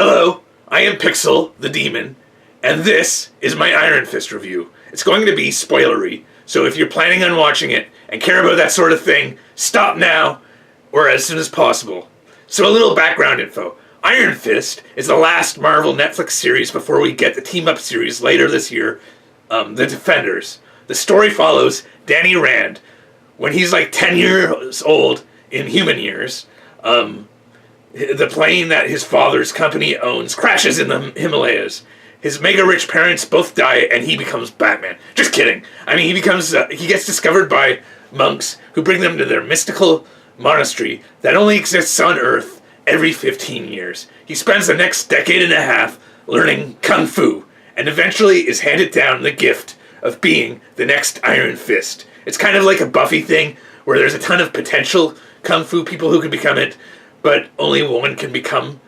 Hello, I am Pixel, the Demon, and this is my Iron Fist review. It's going to be spoilery, so if you're planning on watching it and care about that sort of thing, stop now, or as soon as possible. So a little background info. Iron Fist is the last Marvel Netflix series before we get the team-up series later this year, The Defenders. The story follows Danny Rand. When he's like 10 years old in human years, the plane that his father's company owns crashes in the Himalayas. His mega-rich parents both die, and he becomes Batman. Just kidding. I mean, he gets discovered by monks who bring them to their mystical monastery that only exists on Earth every 15 years. He spends the next decade and a half learning Kung Fu, and eventually is handed down the gift of being the next Iron Fist. It's kind of like a Buffy thing, where there's a ton of potential Kung Fu people who can become it, but only one can become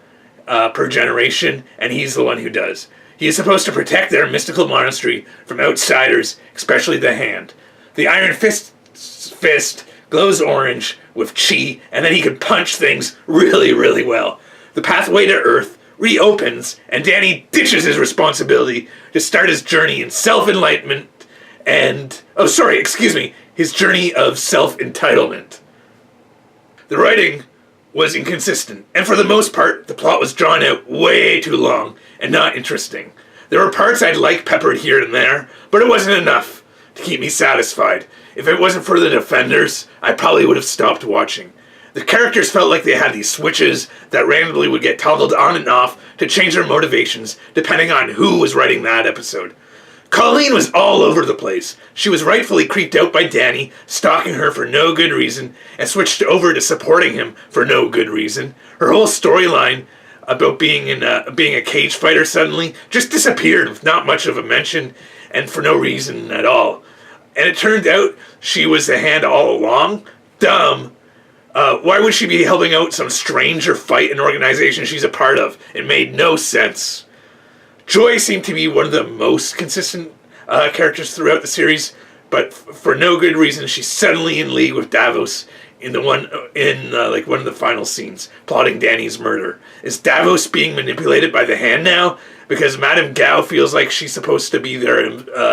per generation, and he's the one who does. He is supposed to protect their mystical monastery from outsiders, especially the Hand. The Iron Fist glows orange with chi, and then he can punch things really, really well. The pathway to Earth reopens, and Danny ditches his responsibility to start his journey in self-enlightenment and... his journey of self-entitlement. The writing was inconsistent, and for the most part, the plot was drawn out way too long and not interesting. There were parts I'd like peppered here and there, but it wasn't enough to keep me satisfied. If it wasn't for the Defenders, I probably would have stopped watching. The characters felt like they had these switches that randomly would get toggled on and off to change their motivations depending on who was writing that episode. Colleen was all over the place. She was rightfully creeped out by Danny, stalking her for no good reason, and switched over to supporting him for no good reason. Her whole storyline about being a cage fighter suddenly just disappeared with not much of a mention, and for no reason at all. And it turned out she was the Hand all along? Dumb. Why would she be helping out some stranger fight an organization she's a part of? It made no sense. Joy seemed to be one of the most consistent characters throughout the series, but for no good reason, she's suddenly in league with Davos in one of the final scenes, plotting Danny's murder. Is Davos being manipulated by the Hand now? Because Madame Gao feels like she's supposed to be there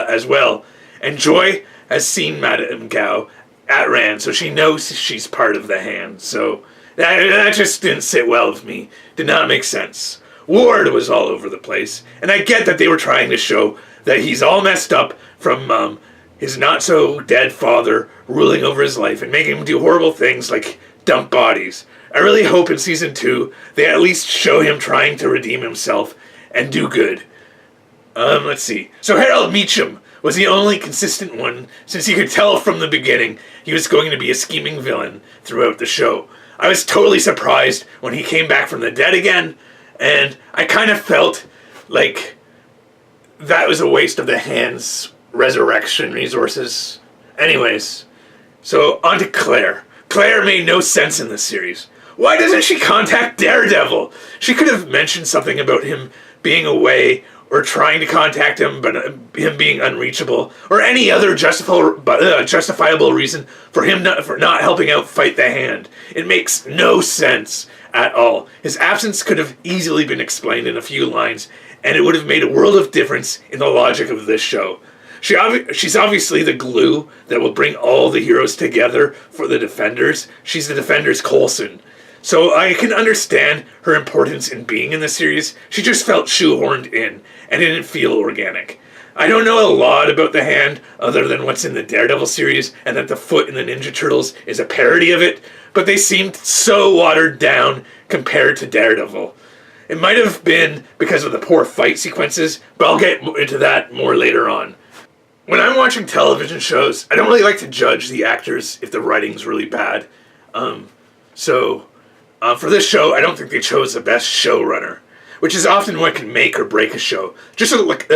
as well, and Joy has seen Madame Gao at Rand, so she knows she's part of the Hand. So that just didn't sit well with me. Did not make sense. Ward was all over the place, and I get that they were trying to show that he's all messed up from his not-so-dead father ruling over his life and making him do horrible things like dump bodies. I really hope in Season 2 they at least show him trying to redeem himself and do good. Let's see. So Harold Meacham was the only consistent one, since you could tell from the beginning he was going to be a scheming villain throughout the show. I was totally surprised when he came back from the dead again, and I kind of felt like that was a waste of the Hand's resurrection resources. Anyways, so on to Claire. Claire made no sense in this series. Why doesn't she contact Daredevil? She could have mentioned something about him being away, or trying to contact him, but him being unreachable, or any other justifiable reason for him not helping out fight the Hand. It makes no sense at all. His absence could have easily been explained in a few lines, and it would have made a world of difference in the logic of this show. She's obviously the glue that will bring all the heroes together for the Defenders. She's the Defenders' Coulson. So I can understand her importance in being in the series. She just felt shoehorned in, and didn't feel organic. I don't know a lot about the Hand, other than what's in the Daredevil series, and that the foot in the Ninja Turtles is a parody of it, but they seemed so watered down compared to Daredevil. It might have been because of the poor fight sequences, but I'll get into that more later on. When I'm watching television shows, I don't really like to judge the actors if the writing's really bad. For this show, I don't think they chose the best showrunner, which is often what can make or break a show. Just look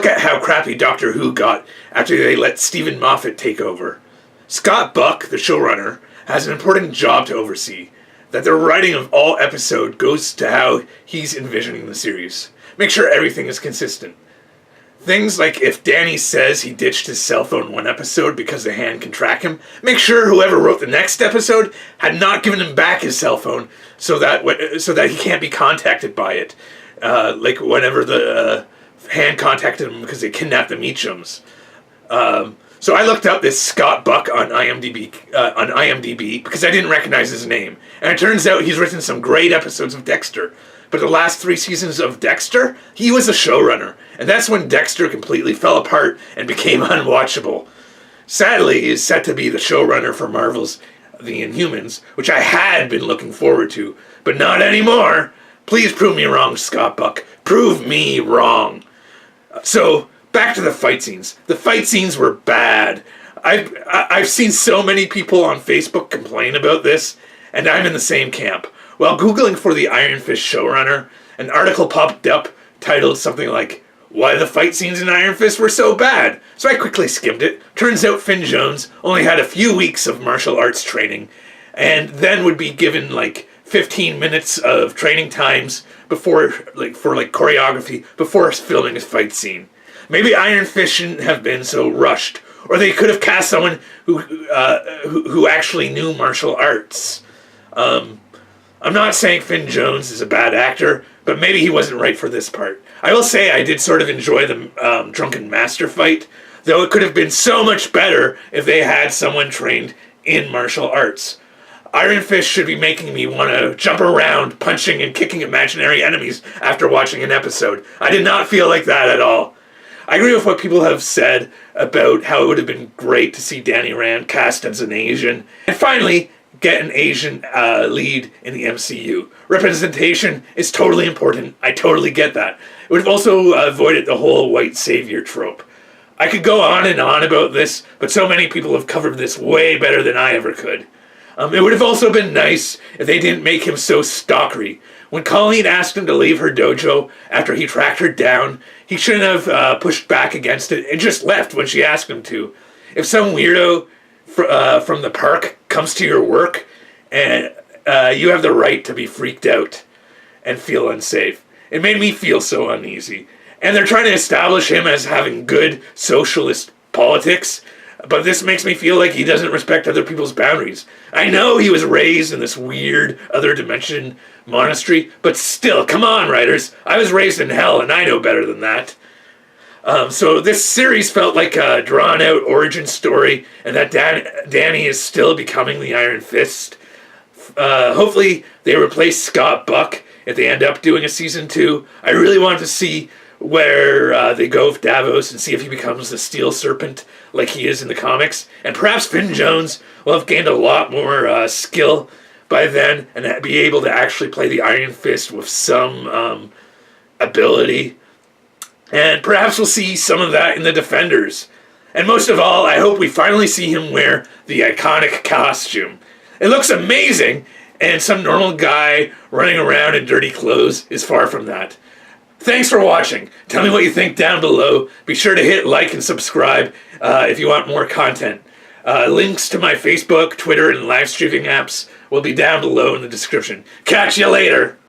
at how crappy Doctor Who got after they let Stephen Moffat take over. Scott Buck, the showrunner, has an important job to oversee, that the writing of all episode goes to how he's envisioning the series. Make sure everything is consistent. Things like if Danny says he ditched his cell phone one episode because the hand can track him, make sure whoever wrote the next episode had not given him back his cell phone so that he can't be contacted by it. Like whenever the hand contacted him because they kidnapped the Meachums. So I looked up this Scott Buck on IMDb because I didn't recognize his name, and it turns out he's written some great episodes of Dexter. But the last 3 seasons of Dexter, he was a showrunner, and that's when Dexter completely fell apart and became unwatchable. Sadly, he's set to be the showrunner for Marvel's The Inhumans, which I had been looking forward to, but not anymore. Please prove me wrong, Scott Buck. Prove me wrong. So, back to the fight scenes. The fight scenes were bad. I've seen so many people on Facebook complain about this, and I'm in the same camp. While Googling for the Iron Fist showrunner, an article popped up titled something like, "Why the fight scenes in Iron Fist were so bad." So I quickly skimmed it. Turns out Finn Jones only had a few weeks of martial arts training, and then would be given like 15 minutes of training times before, for choreography before filming a fight scene. Maybe Iron Fist shouldn't have been so rushed, or they could have cast someone who actually knew martial arts. I'm not saying Finn Jones is a bad actor, but maybe he wasn't right for this part. I will say I did sort of enjoy the Drunken Master fight, though it could have been so much better if they had someone trained in martial arts. Iron Fist should be making me want to jump around, punching and kicking imaginary enemies after watching an episode. I did not feel like that at all. I agree with what people have said about how it would have been great to see Danny Rand cast as an Asian. And finally, get an Asian lead in the MCU. Representation is totally important. I totally get that. It would have also avoided the whole white savior trope. I could go on and on about this, but so many people have covered this way better than I ever could. It would have also been nice if they didn't make him so stalkery. When Colleen asked him to leave her dojo after he tracked her down, he shouldn't have pushed back against it and just left when she asked him to. If some weirdo from the park comes to your work, and you have the right to be freaked out and feel unsafe. It made me feel so uneasy. And they're trying to establish him as having good socialist politics, but this makes me feel like he doesn't respect other people's boundaries. I know he was raised in this weird other dimension monastery, but still, come on, writers. I was raised in hell, and I know better than that. So this series felt like a drawn-out origin story, and that Danny is still becoming the Iron Fist. Hopefully they replace Scott Buck if they end up doing a season 2. I really want to see where they go with Davos and see if he becomes the Steel Serpent like he is in the comics. And perhaps Finn Jones will have gained a lot more skill by then and be able to actually play the Iron Fist with some ability. And perhaps we'll see some of that in the Defenders. And most of all, I hope we finally see him wear the iconic costume. It looks amazing, and some normal guy running around in dirty clothes is far from that. Thanks for watching. Tell me what you think down below. Be sure to hit like and subscribe if you want more content. Links to my Facebook, Twitter, and live streaming apps will be down below in the description. Catch you later!